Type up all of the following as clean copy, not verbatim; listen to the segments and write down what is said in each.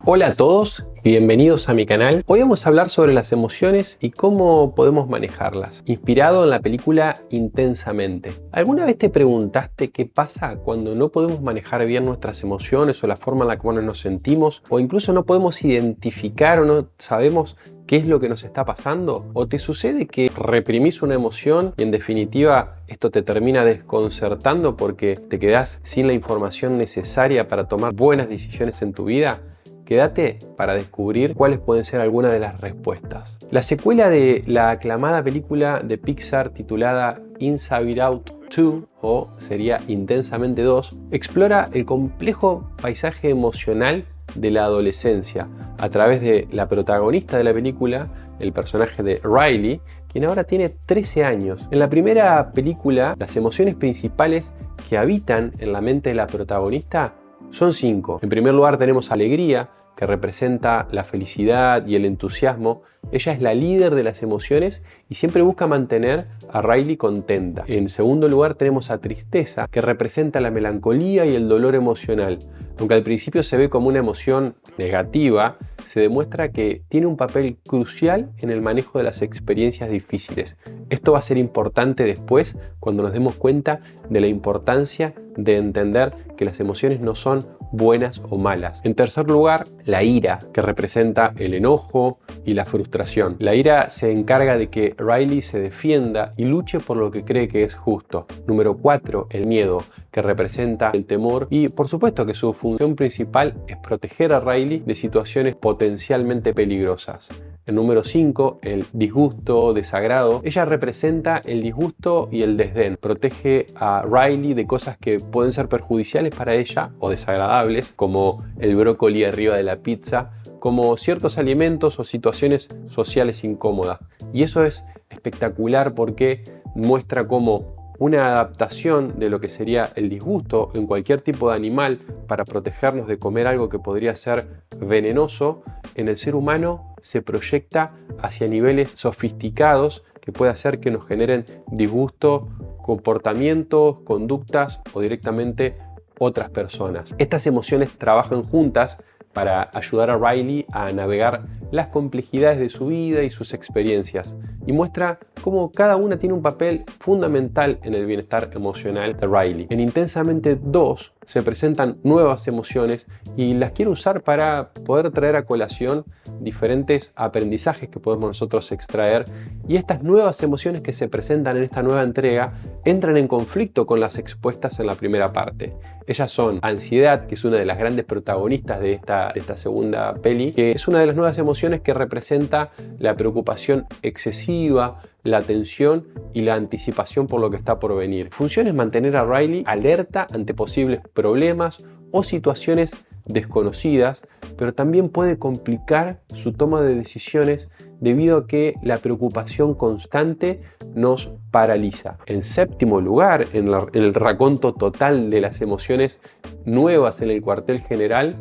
Hola a todos y bienvenidos a mi canal. Hoy vamos a hablar sobre las emociones y cómo podemos manejarlas, inspirado en la película Intensamente. ¿Alguna vez te preguntaste qué pasa cuando no podemos manejar bien nuestras emociones o la forma en la que nos sentimos? O incluso no podemos identificar o no sabemos qué es lo que nos está pasando. ¿O te sucede que reprimís una emoción y en definitiva esto te termina desconcertando porque te quedás sin la información necesaria para tomar buenas decisiones en tu vida? Quédate para descubrir cuáles pueden ser algunas de las respuestas. La secuela de la aclamada película de Pixar titulada Inside Out 2, o sería Intensamente 2, explora el complejo paisaje emocional de la adolescencia a través de la protagonista de la película, el personaje de Riley, quien ahora tiene 13 años. En la primera película, las emociones principales que habitan en la mente de la protagonista son 5. En primer lugar tenemos alegría, que representa la felicidad y el entusiasmo. Ella es la líder de las emociones y siempre busca mantener a Riley contenta. En segundo lugar tenemos a tristeza, que representa la melancolía y el dolor emocional. Aunque al principio se ve como una emoción negativa, se demuestra que tiene un papel crucial en el manejo de las experiencias difíciles. Esto va a ser importante después cuando nos demos cuenta de la importancia de entender que las emociones no son buenas o malas. En tercer lugar, la ira, que representa el enojo y la frustración. La ira se encarga de que Riley se defienda y luche por lo que cree que es justo. Número 4, el miedo, que representa el temor y por supuesto que su función principal es proteger a Riley de situaciones potencialmente peligrosas. El número 5, el disgusto, desagrado. Ella representa el disgusto y el desdén. Protege a Riley de cosas que pueden ser perjudiciales para ella o desagradables, como el brócoli arriba de la pizza, como ciertos alimentos o situaciones sociales incómodas. Y eso es espectacular porque muestra cómo una adaptación de lo que sería el disgusto en cualquier tipo de animal para protegernos de comer algo que podría ser venenoso, en el ser humano se proyecta hacia niveles sofisticados que puede hacer que nos generen disgusto, comportamientos, conductas o directamente otras personas. Estas emociones trabajan juntas para ayudar a Riley a navegar las complejidades de su vida y sus experiencias, y muestra cómo cada una tiene un papel fundamental en el bienestar emocional de Riley. En Intensamente 2 se presentan nuevas emociones y las quiero usar para poder traer a colación diferentes aprendizajes que podemos nosotros extraer, y estas nuevas emociones que se presentan en esta nueva entrega entran en conflicto con las expuestas en la primera parte. Ellas son ansiedad, que es una de las grandes protagonistas de esta segunda peli, que es una de las nuevas emociones que representa la preocupación excesiva, la tensión y la anticipación por lo que está por venir. Su función es mantener a Riley alerta ante posibles problemas o situaciones desconocidas, pero también puede complicar su toma de decisiones debido a que la preocupación constante nos paraliza. En séptimo lugar, en el raconto total de las emociones nuevas en el cuartel general,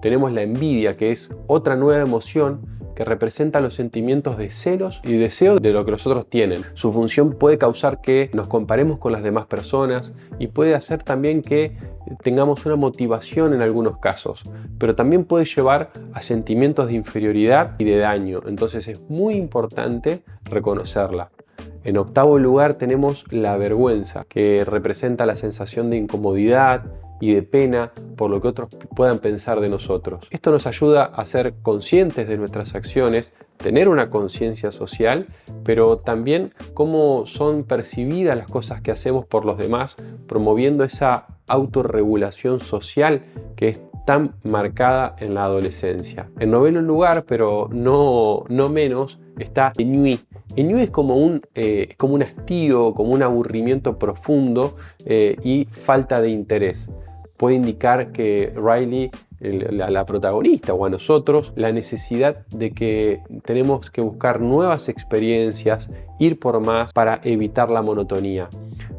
tenemos la envidia, que es otra nueva emoción que representa los sentimientos de celos y deseo de lo que los otros tienen. Su función puede causar que nos comparemos con las demás personas y puede hacer también que tengamos una motivación en algunos casos, pero también puede llevar a sentimientos de inferioridad y de daño. Entonces es muy importante reconocerla. En octavo lugar tenemos la vergüenza, que representa la sensación de incomodidad y de pena por lo que otros puedan pensar de nosotros. Esto nos ayuda a ser conscientes de nuestras acciones, tener una conciencia social, pero también cómo son percibidas las cosas que hacemos por los demás, promoviendo esa autorregulación social que es tan marcada en la adolescencia. En noveno lugar, pero no menos, está ennui. Ennui es como un hastío, como un aburrimiento profundo y falta de interés. Puede indicar que Riley, la protagonista, o a nosotros, la necesidad de que tenemos que buscar nuevas experiencias, ir por más para evitar la monotonía.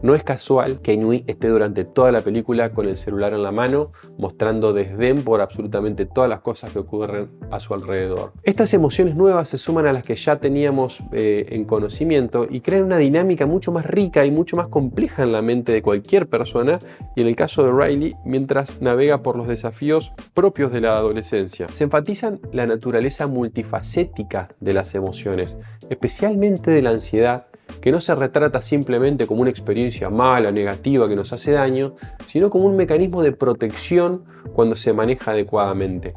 No es casual que Inui esté durante toda la película con el celular en la mano, mostrando desdén por absolutamente todas las cosas que ocurren a su alrededor. Estas emociones nuevas se suman a las que ya teníamos en conocimiento y crean una dinámica mucho más rica y mucho más compleja en la mente de cualquier persona, y en el caso de Riley, mientras navega por los desafíos propios de la adolescencia. Se enfatizan la naturaleza multifacética de las emociones, especialmente de la ansiedad, que no se retrata simplemente como una experiencia mala, negativa, que nos hace daño, sino como un mecanismo de protección cuando se maneja adecuadamente.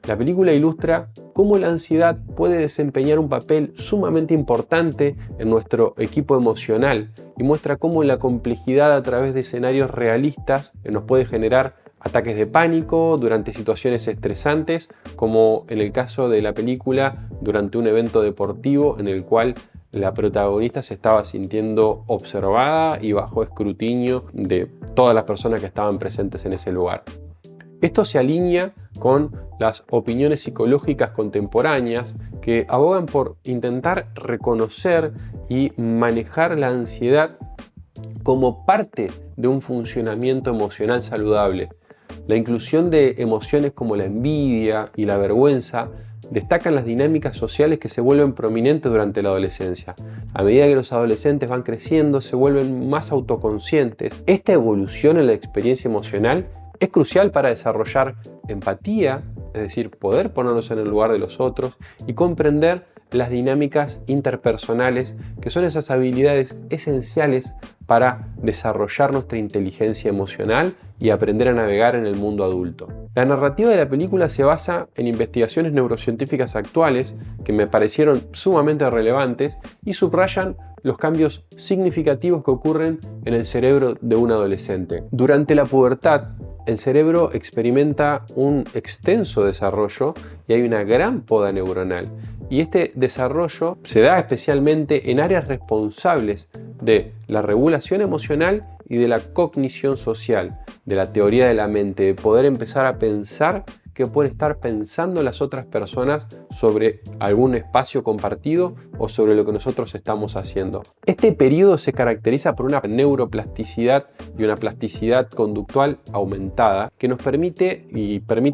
La película ilustra cómo la ansiedad puede desempeñar un papel sumamente importante en nuestro equipo emocional y muestra cómo la complejidad a través de escenarios realistas nos puede generar ataques de pánico durante situaciones estresantes, como en el caso de la película durante un evento deportivo en el cual la protagonista se estaba sintiendo observada y bajo escrutinio de todas las personas que estaban presentes en ese lugar. Esto se alinea con las opiniones psicológicas contemporáneas que abogan por intentar reconocer y manejar la ansiedad como parte de un funcionamiento emocional saludable. La inclusión de emociones como la envidia y la vergüenza destacan las dinámicas sociales que se vuelven prominentes durante la adolescencia. A medida que los adolescentes van creciendo, se vuelven más autoconscientes. Esta evolución en la experiencia emocional es crucial para desarrollar empatía, es decir, poder ponernos en el lugar de los otros y comprender las dinámicas interpersonales, que son esas habilidades esenciales para desarrollar nuestra inteligencia emocional y aprender a navegar en el mundo adulto. La narrativa de la película se basa en investigaciones neurocientíficas actuales que me parecieron sumamente relevantes y subrayan los cambios significativos que ocurren en el cerebro de un adolescente. Durante la pubertad, el cerebro experimenta un extenso desarrollo y hay una gran poda neuronal. Y este desarrollo se da especialmente en áreas responsables de la regulación emocional y de la cognición social, de la teoría de la mente, de poder empezar a pensar qué pueden estar pensando las otras personas sobre algún espacio compartido o sobre lo que nosotros estamos haciendo. Este periodo se caracteriza por una neuroplasticidad y una plasticidad conductual aumentada que nos permite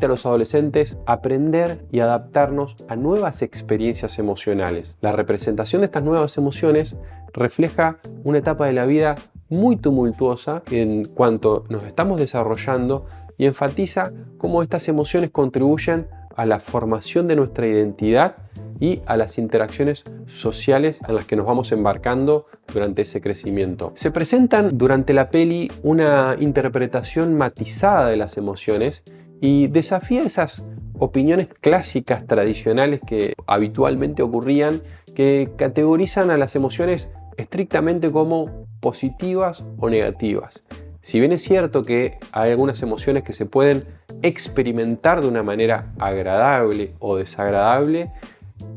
a los adolescentes aprender y adaptarnos a nuevas experiencias emocionales. La representación de estas nuevas emociones refleja una etapa de la vida muy tumultuosa en cuanto nos estamos desarrollando y enfatiza cómo estas emociones contribuyen a la formación de nuestra identidad y a las interacciones sociales en las que nos vamos embarcando durante ese crecimiento. Se presentan durante la peli una interpretación matizada de las emociones y desafía esas opiniones clásicas tradicionales que habitualmente ocurrían, que categorizan a las emociones estrictamente como positivas o negativas. Si bien es cierto que hay algunas emociones que se pueden experimentar de una manera agradable o desagradable,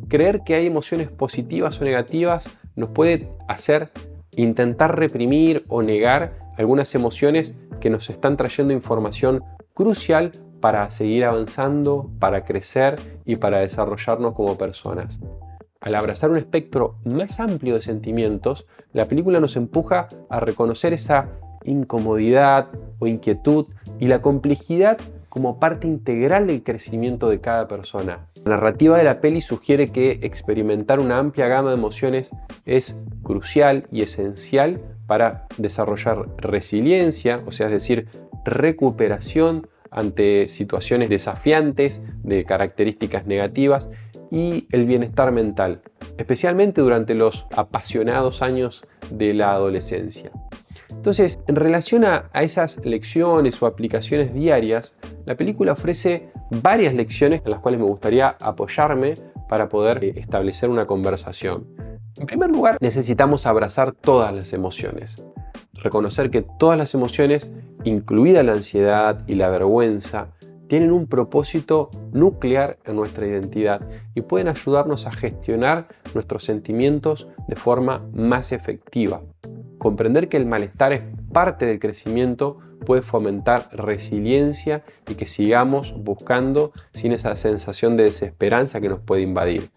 creer que hay emociones positivas o negativas nos puede hacer intentar reprimir o negar algunas emociones que nos están trayendo información crucial para seguir avanzando, para crecer y para desarrollarnos como personas. Al abrazar un espectro más amplio de sentimientos, la película nos empuja a reconocer esa incomodidad o inquietud y la complejidad como parte integral del crecimiento de cada persona. La narrativa de la peli sugiere que experimentar una amplia gama de emociones es crucial y esencial para desarrollar resiliencia, o sea, es decir, recuperación ante situaciones desafiantes de características negativas, y el bienestar mental, especialmente durante los apasionados años de la adolescencia. Entonces, en relación a esas lecciones o aplicaciones diarias, la película ofrece varias lecciones en las cuales me gustaría apoyarme para poder establecer una conversación. En primer lugar, necesitamos abrazar todas las emociones. Reconocer que todas las emociones, incluida la ansiedad y la vergüenza, tienen un propósito nuclear en nuestra identidad y pueden ayudarnos a gestionar nuestros sentimientos de forma más efectiva. Comprender que el malestar es parte del crecimiento puede fomentar resiliencia y que sigamos buscando sin esa sensación de desesperanza que nos puede invadir.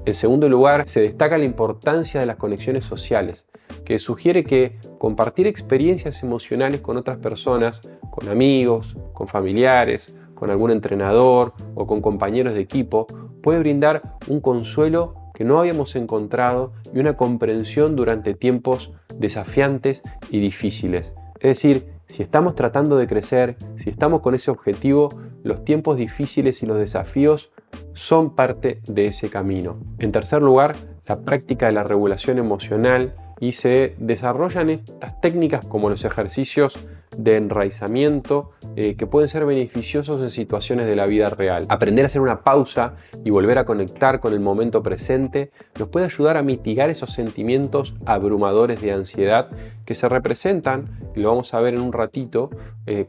En segundo lugar, se destaca la importancia de las conexiones sociales. que sugiere que compartir experiencias emocionales con otras personas, con amigos, con familiares, con algún entrenador o con compañeros de equipo, puede brindar un consuelo que no habíamos encontrado y una comprensión durante tiempos desafiantes y difíciles. Es decir, si estamos tratando de crecer, si estamos con ese objetivo, los tiempos difíciles y los desafíos son parte de ese camino. En tercer lugar, la práctica de la regulación emocional, y se desarrollan estas técnicas como los ejercicios de enraizamiento que pueden ser beneficiosos en situaciones de la vida real. Aprender a hacer una pausa y volver a conectar con el momento presente nos puede ayudar a mitigar esos sentimientos abrumadores de ansiedad que se representan, y lo vamos a ver en un ratito,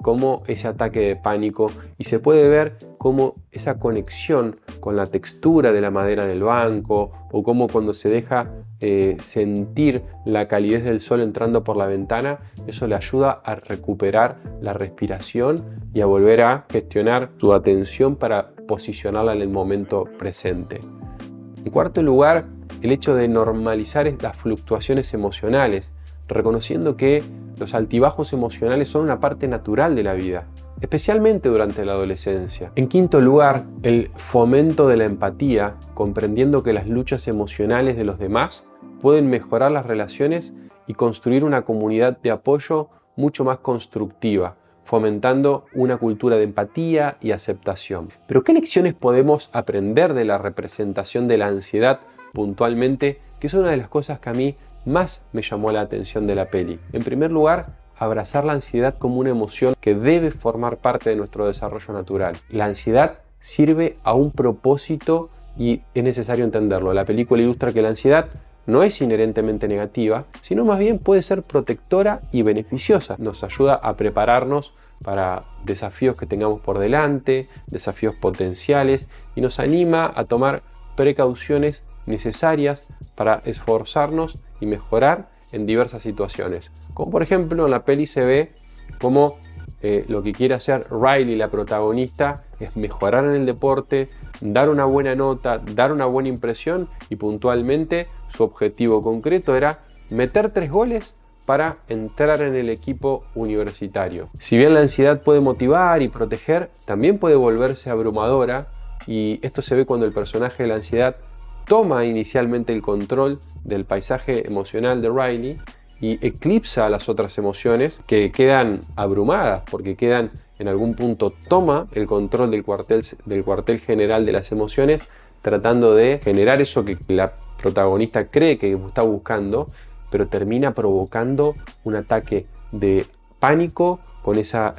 como ese ataque de pánico, y se puede ver como esa conexión con la textura de la madera del banco, o como cuando se deja sentir la calidez del sol entrando por la ventana, eso le ayuda a recuperar la respiración y a volver a gestionar su atención para posicionarla en el momento presente. En cuarto lugar, el hecho de normalizar las fluctuaciones emocionales, reconociendo que los altibajos emocionales son una parte natural de la vida, especialmente durante la adolescencia. En quinto lugar, el fomento de la empatía, comprendiendo que las luchas emocionales de los demás pueden mejorar las relaciones y construir una comunidad de apoyo mucho más constructiva, fomentando una cultura de empatía y aceptación. Pero ¿qué lecciones podemos aprender de la representación de la ansiedad puntualmente? Que es una de las cosas que a mí más me llamó la atención de la peli. En primer lugar, abrazar la ansiedad como una emoción que debe formar parte de nuestro desarrollo natural. La ansiedad sirve a un propósito y es necesario entenderlo. La película ilustra que la ansiedad no es inherentemente negativa, sino más bien puede ser protectora y beneficiosa. Nos ayuda a prepararnos para desafíos que tengamos por delante, desafíos potenciales, y nos anima a tomar precauciones necesarias para esforzarnos y mejorar en diversas situaciones. Como por ejemplo en la peli se ve como lo que quiere hacer Riley, la protagonista, es mejorar en el deporte, dar una buena nota, dar una buena impresión, y puntualmente su objetivo concreto era meter 3 goles para entrar en el equipo universitario. Si bien la ansiedad puede motivar y proteger, también puede volverse abrumadora, y esto se ve cuando el personaje de la ansiedad toma inicialmente el control del paisaje emocional de Riley y eclipsa a las otras emociones, que quedan abrumadas porque quedan en algún punto, toma el control del cuartel general de las emociones, tratando de generar eso que la protagonista cree que está buscando, pero termina provocando un ataque de pánico con esa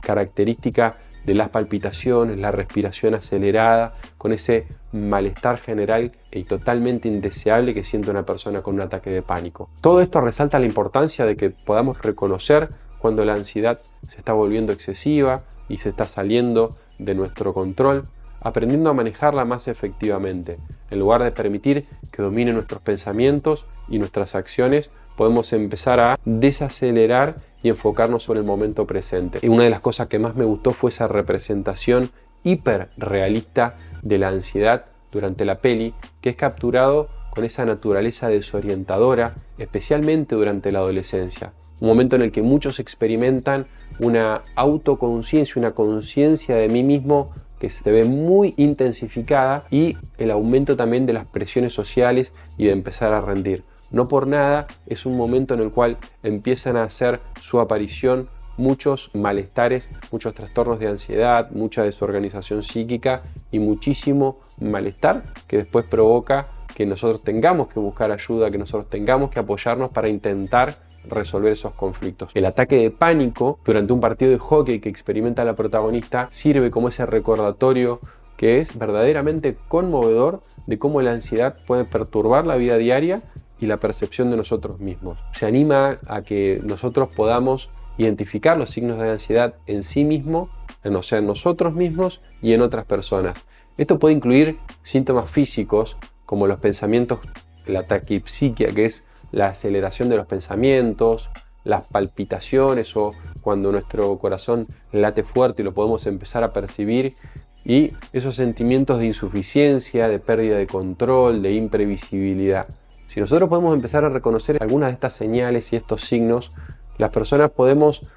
característica de las palpitaciones, la respiración acelerada, con ese malestar general y totalmente indeseable que siente una persona con un ataque de pánico. Todo esto resalta la importancia de que podamos reconocer cuando la ansiedad se está volviendo excesiva y se está saliendo de nuestro control, aprendiendo a manejarla más efectivamente. En lugar de permitir que domine nuestros pensamientos y nuestras acciones, podemos empezar a desacelerar y enfocarnos sobre el momento presente. Y una de las cosas que más me gustó fue esa representación hiperrealista de la ansiedad durante la peli, que es capturado con esa naturaleza desorientadora, especialmente durante la adolescencia. Un momento en el que muchos experimentan una autoconciencia, una conciencia de mí mismo que se ve muy intensificada, y el aumento también de las presiones sociales y de empezar a rendir. No por nada es un momento en el cual empiezan a hacer su aparición muchos malestares, muchos trastornos de ansiedad, mucha desorganización psíquica y muchísimo malestar que después provoca que nosotros tengamos que buscar ayuda, que nosotros tengamos que apoyarnos para intentar resolver esos conflictos. El ataque de pánico durante un partido de hockey que experimenta la protagonista sirve como ese recordatorio que es verdaderamente conmovedor de cómo la ansiedad puede perturbar la vida diaria y la percepción de nosotros mismos. Se anima a que nosotros podamos identificar los signos de ansiedad en sí mismo, en nosotros mismos y en otras personas. Esto puede incluir síntomas físicos como los pensamientos, la taquipsiquia, que es la aceleración de los pensamientos, las palpitaciones o cuando nuestro corazón late fuerte y lo podemos empezar a percibir, y esos sentimientos de insuficiencia, de pérdida de control, de imprevisibilidad. Si nosotros podemos empezar a reconocer algunas de estas señales y estos signos, las personas podemos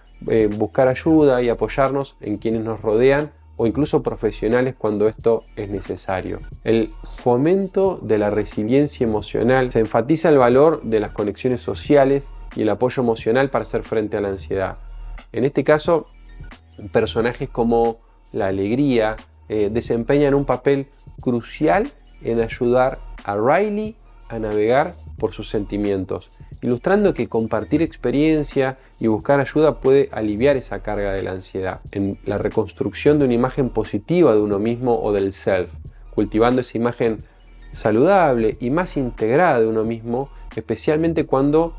buscar ayuda y apoyarnos en quienes nos rodean o incluso profesionales cuando esto es necesario. El fomento de la resiliencia emocional. Se enfatiza el valor de las conexiones sociales y el apoyo emocional para hacer frente a la ansiedad. En este caso, personajes como la alegría desempeñan un papel crucial en ayudar a Riley a navegar por sus sentimientos, ilustrando que compartir experiencia y buscar ayuda puede aliviar esa carga de la ansiedad, en la reconstrucción de una imagen positiva de uno mismo o del self, cultivando esa imagen saludable y más integrada de uno mismo, especialmente cuando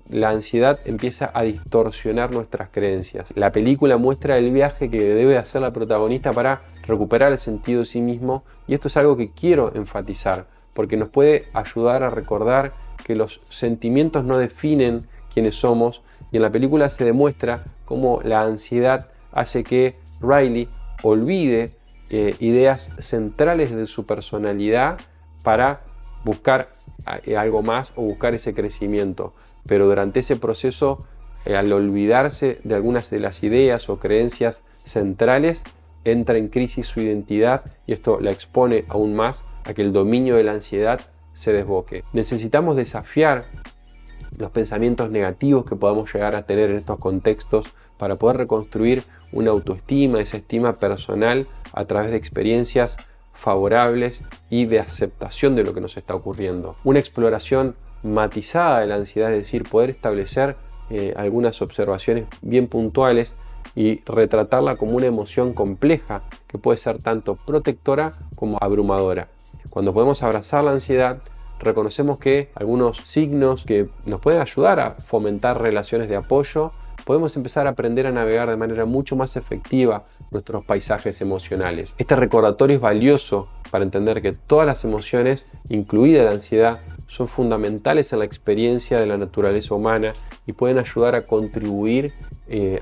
la ansiedad empieza a distorsionar nuestras creencias. La película muestra el viaje que debe hacer la protagonista para recuperar el sentido de sí mismo, y esto es algo que quiero enfatizar, porque nos puede ayudar a recordar que los sentimientos no definen quiénes somos, y en la película se demuestra cómo la ansiedad hace que Riley olvide ideas centrales de su personalidad para buscar algo más o buscar ese crecimiento. Pero durante ese proceso, al olvidarse de algunas de las ideas o creencias centrales, entra en crisis su identidad, y esto la expone aún más a que el dominio de la ansiedad se desboque. Necesitamos desafiar los pensamientos negativos que podamos llegar a tener en estos contextos para poder reconstruir una autoestima, esa estima personal a través de experiencias favorables y de aceptación de lo que nos está ocurriendo. Una exploración matizada de la ansiedad, es decir, poder establecer algunas observaciones bien puntuales y retratarla como una emoción compleja que puede ser tanto protectora como abrumadora. Cuando podemos abrazar la ansiedad, reconocemos que algunos signos que nos pueden ayudar a fomentar relaciones de apoyo, podemos empezar a aprender a navegar de manera mucho más efectiva nuestros paisajes emocionales. Este recordatorio es valioso para entender que todas las emociones, incluida la ansiedad, son fundamentales en la experiencia de la naturaleza humana y pueden ayudar a contribuir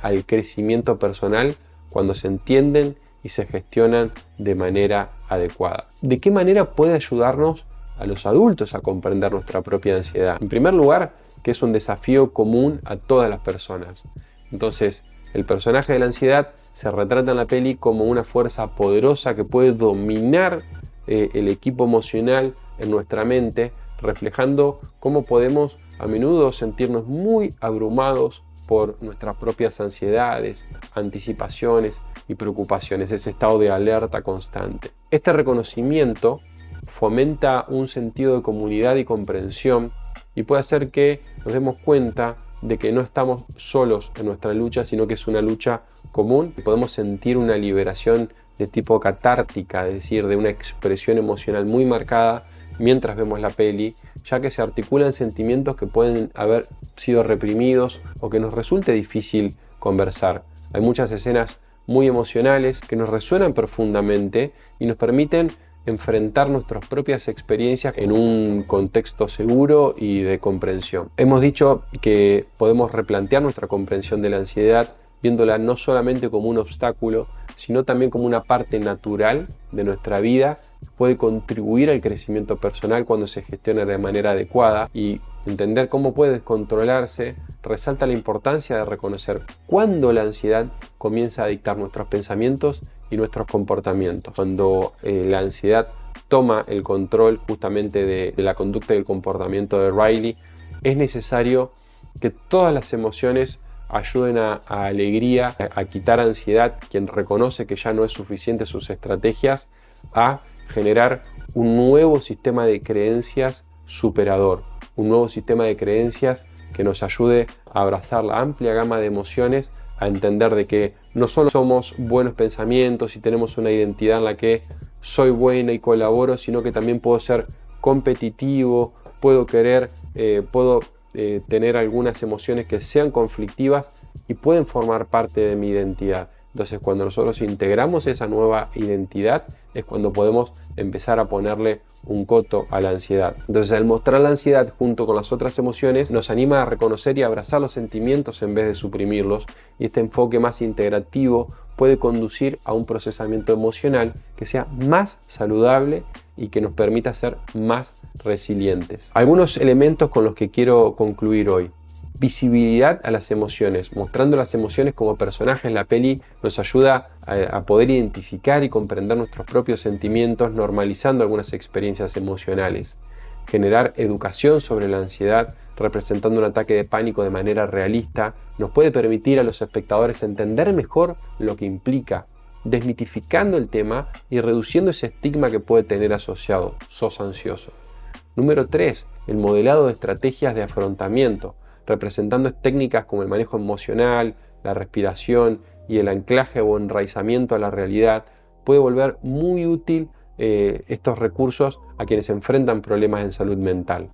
al crecimiento personal cuando se entienden y se gestionan de manera adecuada. ¿De qué manera puede ayudarnos a los adultos a comprender nuestra propia ansiedad? En primer lugar, que es un desafío común a todas las personas. Entonces, el personaje de la ansiedad se retrata en la peli como una fuerza poderosa que puede dominar el equipo emocional en nuestra mente, reflejando cómo podemos a menudo sentirnos muy abrumados por nuestras propias ansiedades, anticipaciones y preocupaciones, ese estado de alerta constante. Este reconocimiento fomenta un sentido de comunidad y comprensión y puede hacer que nos demos cuenta de que no estamos solos en nuestra lucha, sino que es una lucha común y podemos sentir una liberación de tipo catártica, es decir, de una expresión emocional muy marcada mientras vemos la peli, ya que se articulan sentimientos que pueden haber sido reprimidos o que nos resulte difícil conversar. Hay muchas escenas muy emocionales que nos resuenan profundamente y nos permiten enfrentar nuestras propias experiencias en un contexto seguro y de comprensión. Hemos dicho que podemos replantear nuestra comprensión de la ansiedad viéndola no solamente como un obstáculo, sino también como una parte natural de nuestra vida. Puede contribuir al crecimiento personal cuando se gestiona de manera adecuada, y entender cómo puede descontrolarse resalta la importancia de reconocer cuándo la ansiedad comienza a dictar nuestros pensamientos y nuestros comportamientos. Cuando la ansiedad toma el control justamente de la conducta y el comportamiento de Riley, es necesario que todas las emociones ayuden a alegría, a quitar ansiedad, quien reconoce que ya no es suficiente sus estrategias, a generar un nuevo sistema de creencias superador, un nuevo sistema de creencias que nos ayude a abrazar la amplia gama de emociones, a entender de que no solo somos buenos pensamientos y tenemos una identidad en la que soy buena y colaboro, sino que también puedo ser competitivo, puedo querer, puedo tener algunas emociones que sean conflictivas y pueden formar parte de mi identidad. Entonces, cuando nosotros integramos esa nueva identidad, es cuando podemos empezar a ponerle un coto a la ansiedad. Entonces, al mostrar la ansiedad junto con las otras emociones, nos anima a reconocer y abrazar los sentimientos en vez de suprimirlos, y este enfoque más integrativo puede conducir a un procesamiento emocional que sea más saludable y que nos permita ser más resilientes. Algunos elementos con los que quiero concluir hoy. Visibilidad a las emociones. Mostrando las emociones como personajes en la peli nos ayuda a poder identificar y comprender nuestros propios sentimientos, normalizando algunas experiencias emocionales. Generar educación sobre la ansiedad, representando un ataque de pánico de manera realista, nos puede permitir a los espectadores entender mejor lo que implica, desmitificando el tema y reduciendo ese estigma que puede tener asociado: sos ansioso. Número 3. El modelado de estrategias de afrontamiento, representando técnicas como el manejo emocional, la respiración y el anclaje o enraizamiento a la realidad, puede volver muy útil estos recursos a quienes enfrentan problemas en salud mental.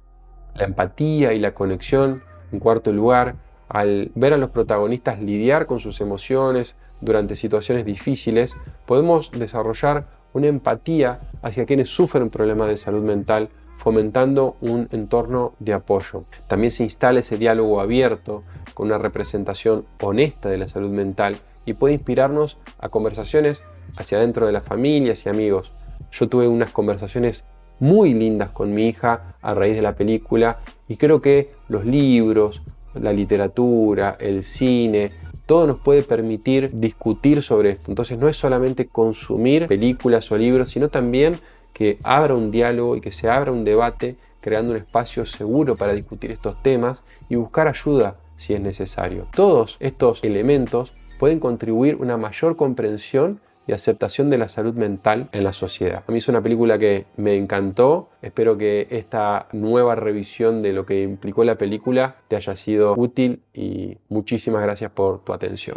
La empatía y la conexión, en cuarto lugar, al ver a los protagonistas lidiar con sus emociones durante situaciones difíciles, podemos desarrollar una empatía hacia quienes sufren problemas de salud mental, fomentando un entorno de apoyo. También se instala ese diálogo abierto con una representación honesta de la salud mental y puede inspirarnos a conversaciones hacia dentro de la familia, hacia amigos. Yo tuve unas conversaciones muy lindas con mi hija a raíz de la película y creo que los libros, la literatura, el cine, todo nos puede permitir discutir sobre esto. Entonces no es solamente consumir películas o libros, sino también que abra un diálogo y que se abra un debate, creando un espacio seguro para discutir estos temas y buscar ayuda si es necesario. Todos estos elementos pueden contribuir a una mayor comprensión y aceptación de la salud mental en la sociedad. A mí es una película que me encantó. Espero que esta nueva revisión de lo que implicó la película te haya sido útil y muchísimas gracias por tu atención.